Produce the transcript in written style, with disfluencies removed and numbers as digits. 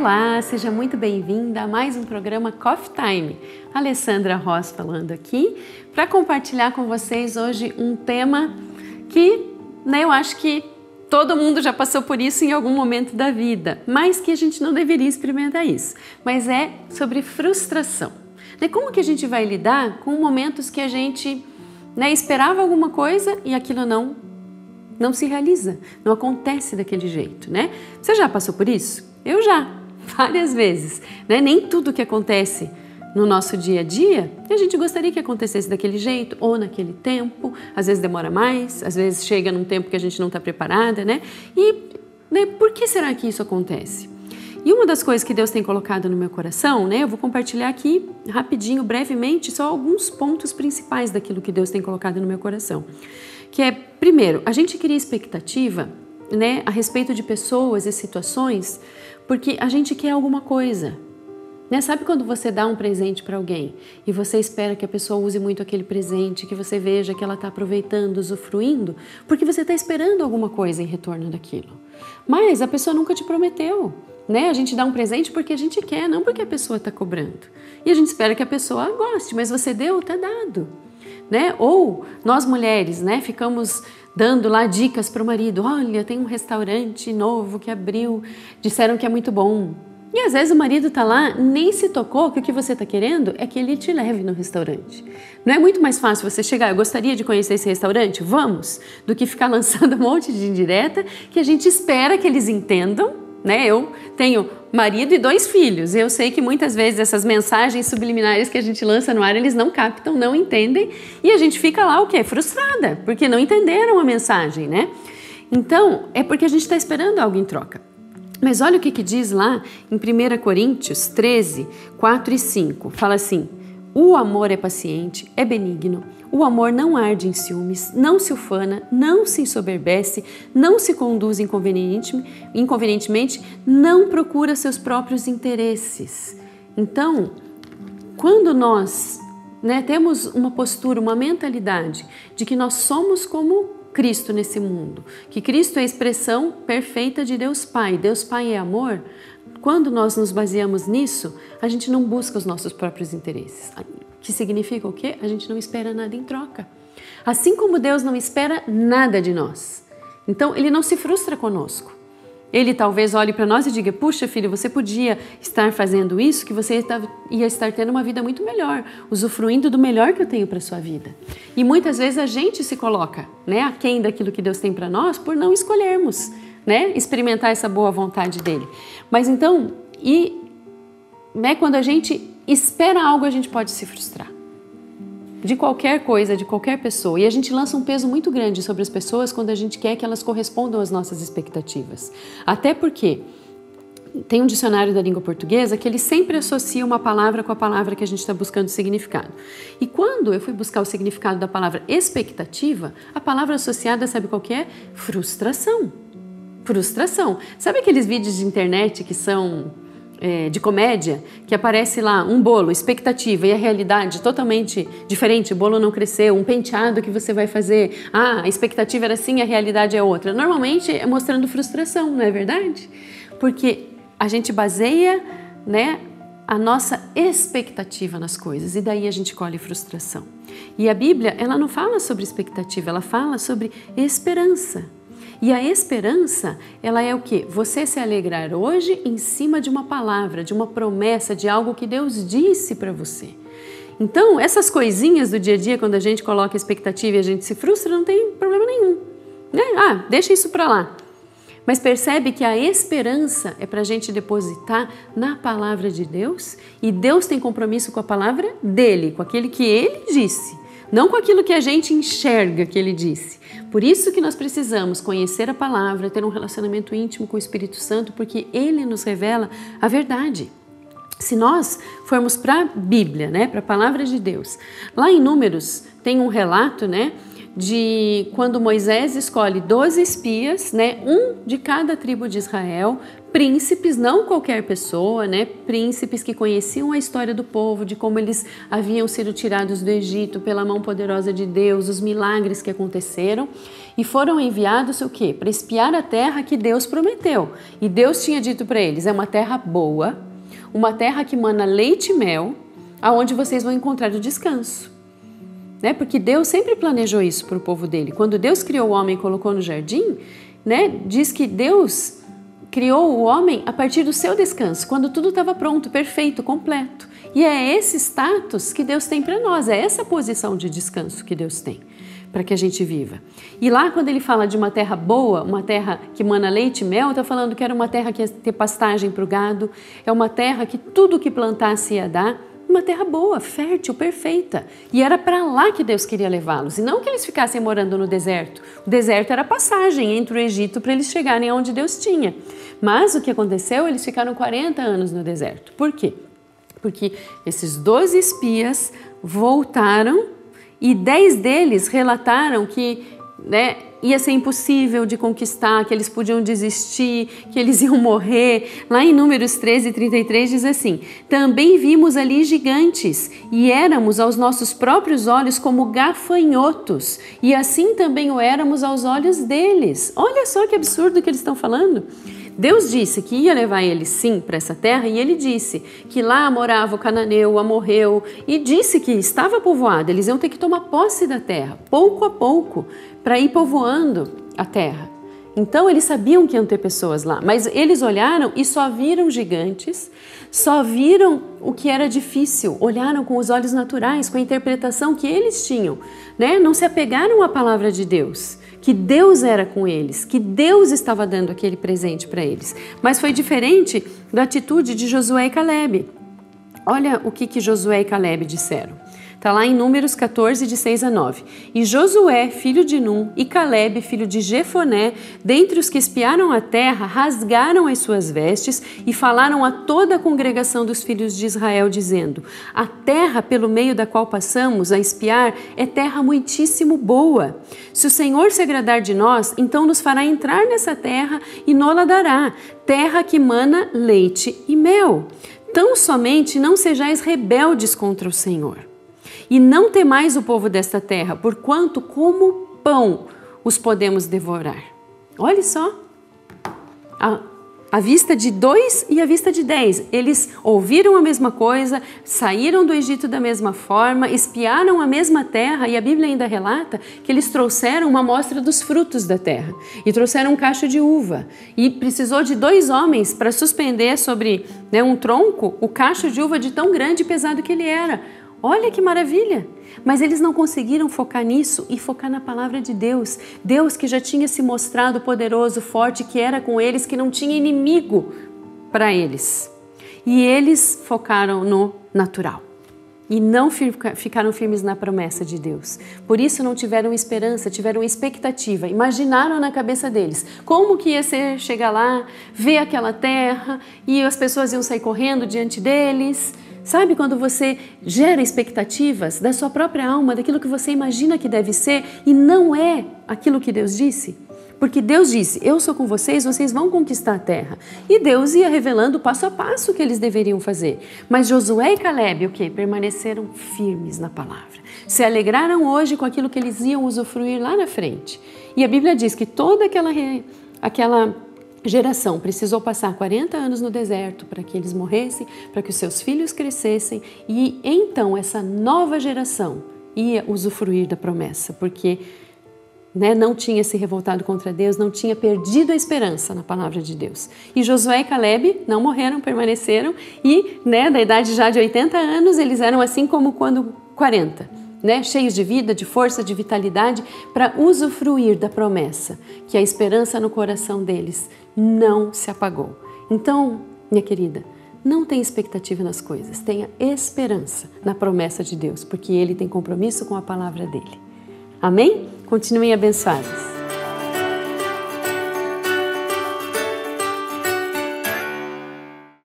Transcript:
Olá, seja muito bem-vinda a mais um programa Coffee Time. Alessandra Ross falando aqui para compartilhar com vocês hoje um tema que eu acho que todo mundo já passou por isso em algum momento da vida, mas que a gente não deveria experimentar isso. Mas é sobre frustração. Como que a gente vai lidar com momentos que a gente esperava alguma coisa e aquilo não se realiza, não acontece daquele jeito, Você já passou por isso? Eu já, várias vezes, Nem tudo que acontece no nosso dia a dia, a gente gostaria que acontecesse daquele jeito ou naquele tempo, às vezes demora mais, às vezes chega num tempo que a gente não está preparada, E por que será que isso acontece? E uma das coisas que Deus tem colocado no meu coração, eu vou compartilhar aqui rapidinho, brevemente, só alguns pontos principais daquilo que Deus tem colocado no meu coração. Que é, primeiro, a gente cria expectativa, a respeito de pessoas e situações, porque a gente quer alguma coisa. Sabe quando você dá um presente para alguém e você espera que a pessoa use muito aquele presente, que você veja que ela está aproveitando, usufruindo, porque você está esperando alguma coisa em retorno daquilo. Mas a pessoa nunca te prometeu. A gente dá um presente porque a gente quer, não porque a pessoa está cobrando. E a gente espera que a pessoa goste, mas você deu, está dado. Ou nós mulheres, ficamos dando lá dicas para o marido. Olha, tem um restaurante novo que abriu, disseram que é muito bom. E às vezes o marido está lá, nem se tocou que o que você está querendo é que ele te leve no restaurante. Não é muito mais fácil você chegar, eu gostaria de conhecer esse restaurante, vamos, do que ficar lançando um monte de indireta que a gente espera que eles entendam. Eu tenho marido e 2 filhos. Eu sei que muitas vezes essas mensagens subliminares que a gente lança no ar, eles não captam, não entendem e a gente fica lá o quê? Frustrada, porque não entenderam a mensagem, Então, é porque a gente está esperando algo em troca. Mas olha o que diz lá em 1 Coríntios 13, 4 e 5. Fala assim: o amor é paciente, é benigno. O amor não arde em ciúmes, não se ufana, não se ensoberbece, não se conduz inconvenientemente, não procura seus próprios interesses. Então, quando nós temos uma postura, uma mentalidade de que nós somos como Cristo nesse mundo, que Cristo é a expressão perfeita de Deus Pai é amor, quando nós nos baseamos nisso, a gente não busca os nossos próprios interesses. Que significa o quê? A gente não espera nada em troca. Assim como Deus não espera nada de nós. Então, Ele não se frustra conosco. Ele talvez olhe para nós e diga: puxa, filho, você podia estar fazendo isso, que você ia estar tendo uma vida muito melhor, usufruindo do melhor que eu tenho para a sua vida. E muitas vezes a gente se coloca aquém daquilo que Deus tem para nós por não escolhermos, experimentar essa boa vontade dEle. Mas então, quando a gente espera algo, a gente pode se frustrar. De qualquer coisa, de qualquer pessoa. E a gente lança um peso muito grande sobre as pessoas quando a gente quer que elas correspondam às nossas expectativas. Até porque tem um dicionário da língua portuguesa que ele sempre associa uma palavra com a palavra que a gente está buscando significado. E quando eu fui buscar o significado da palavra expectativa, a palavra associada, sabe qual que é? Frustração. Frustração. Sabe aqueles vídeos de internet que são de comédia, que aparece lá um bolo, expectativa, e a realidade totalmente diferente, o bolo não cresceu, um penteado que você vai fazer, a expectativa era assim, a realidade é outra. Normalmente é mostrando frustração, não é verdade? Porque a gente baseia a nossa expectativa nas coisas e daí a gente colhe frustração. E a Bíblia, ela não fala sobre expectativa, ela fala sobre esperança. E a esperança, ela é o quê? Você se alegrar hoje em cima de uma palavra, de uma promessa, de algo que Deus disse para você. Então, essas coisinhas do dia a dia, quando a gente coloca expectativa e a gente se frustra, não tem problema nenhum. Deixa isso para lá. Mas percebe que a esperança é para a gente depositar na palavra de Deus e Deus tem compromisso com a palavra dele, com aquele que ele disse. Não com aquilo que a gente enxerga que ele disse. Por isso que nós precisamos conhecer a palavra, ter um relacionamento íntimo com o Espírito Santo, porque ele nos revela a verdade. Se nós formos para a Bíblia, para a palavra de Deus, lá em Números tem um relato, de quando Moisés escolhe 12 espias, né, um de cada tribo de Israel, príncipes, não qualquer pessoa, né, príncipes que conheciam a história do povo, de como eles haviam sido tirados do Egito pela mão poderosa de Deus, os milagres que aconteceram, e foram enviados o quê? Para espiar a terra que Deus prometeu. E Deus tinha dito para eles, é uma terra boa, uma terra que mana leite e mel, aonde vocês vão encontrar o descanso. Né? Porque Deus sempre planejou isso para o povo dele. Quando Deus criou o homem e colocou no jardim, né, diz que Deus criou o homem a partir do seu descanso, quando tudo estava pronto, perfeito, completo. E é esse status que Deus tem para nós, é essa posição de descanso que Deus tem para que a gente viva. E lá, quando ele fala de uma terra boa, uma terra que mana leite e mel, está falando que era uma terra que ia ter pastagem para o gado, é uma terra que tudo que plantasse ia dar, uma terra boa, fértil, perfeita. E era para lá que Deus queria levá-los, e não que eles ficassem morando no deserto. O deserto era a passagem entre o Egito para eles chegarem aonde Deus tinha. Mas o que aconteceu? Eles ficaram 40 anos no deserto. Por quê? Porque esses 12 espias voltaram e 10 deles relataram que, né, ia ser impossível de conquistar, que eles podiam desistir, que eles iam morrer. Lá em Números 13:33 diz assim: também vimos ali gigantes e éramos aos nossos próprios olhos como gafanhotos, e assim também o éramos aos olhos deles. Olha só que absurdo que eles estão falando. Deus disse que ia levar eles sim para essa terra, e ele disse que lá morava o cananeu, o amorreu, e disse que estava povoada, eles iam ter que tomar posse da terra, pouco a pouco, para ir povoando a terra. Então eles sabiam que iam ter pessoas lá, mas eles olharam e só viram gigantes, só viram o que era difícil, olharam com os olhos naturais, com a interpretação que eles tinham, né? Não se apegaram à palavra de Deus, que Deus era com eles, que Deus estava dando aquele presente para eles. Mas foi diferente da atitude de Josué e Calebe. Olha o que Josué e Calebe disseram. Está lá em Números 14, de 6 a 9. E Josué, filho de Num, e Calebe, filho de Jefoné, dentre os que espiaram a terra, rasgaram as suas vestes e falaram a toda a congregação dos filhos de Israel, dizendo: a terra pelo meio da qual passamos a espiar é terra muitíssimo boa. Se o Senhor se agradar de nós, então nos fará entrar nessa terra e nola dará, terra que mana leite e mel. Tão somente não sejais rebeldes contra o Senhor. E não temais o povo desta terra, porquanto como pão os podemos devorar. Olha só, a vista de 2 e a vista de 10. Eles ouviram a mesma coisa, saíram do Egito da mesma forma, espiaram a mesma terra, e a Bíblia ainda relata que eles trouxeram uma amostra dos frutos da terra e trouxeram um cacho de uva, e precisou de 2 homens para suspender sobre, né, um tronco o cacho de uva de tão grande e pesado que ele era. Olha que maravilha! Mas eles não conseguiram focar nisso e focar na palavra de Deus. Deus que já tinha se mostrado poderoso, forte, que era com eles, que não tinha inimigo para eles. E eles focaram no natural e não ficaram firmes na promessa de Deus. Por isso não tiveram esperança, tiveram expectativa. Imaginaram na cabeça deles como que ia ser chegar lá, ver aquela terra, e as pessoas iam sair correndo diante deles. Sabe quando você gera expectativas da sua própria alma, daquilo que você imagina que deve ser e não é aquilo que Deus disse? Porque Deus disse: eu sou com vocês, vocês vão conquistar a terra. E Deus ia revelando passo a passo o que eles deveriam fazer. Mas Josué e Calebe, o quê? Permaneceram firmes na palavra. Se alegraram hoje com aquilo que eles iam usufruir lá na frente. E a Bíblia diz que toda aquela geração precisou passar 40 anos no deserto para que eles morressem, para que os seus filhos crescessem, e então essa nova geração ia usufruir da promessa, porque, né, não tinha se revoltado contra Deus, não tinha perdido a esperança na palavra de Deus. E Josué e Calebe não morreram, permaneceram, e, né, da idade já de 80 anos, eles eram assim como quando 40, né, cheios de vida, de força, de vitalidade, para usufruir da promessa, que a esperança no coração deles não se apagou. Então, minha querida, não tenha expectativa nas coisas, tenha esperança na promessa de Deus, porque Ele tem compromisso com a palavra dele. Amém? Continuem abençoados.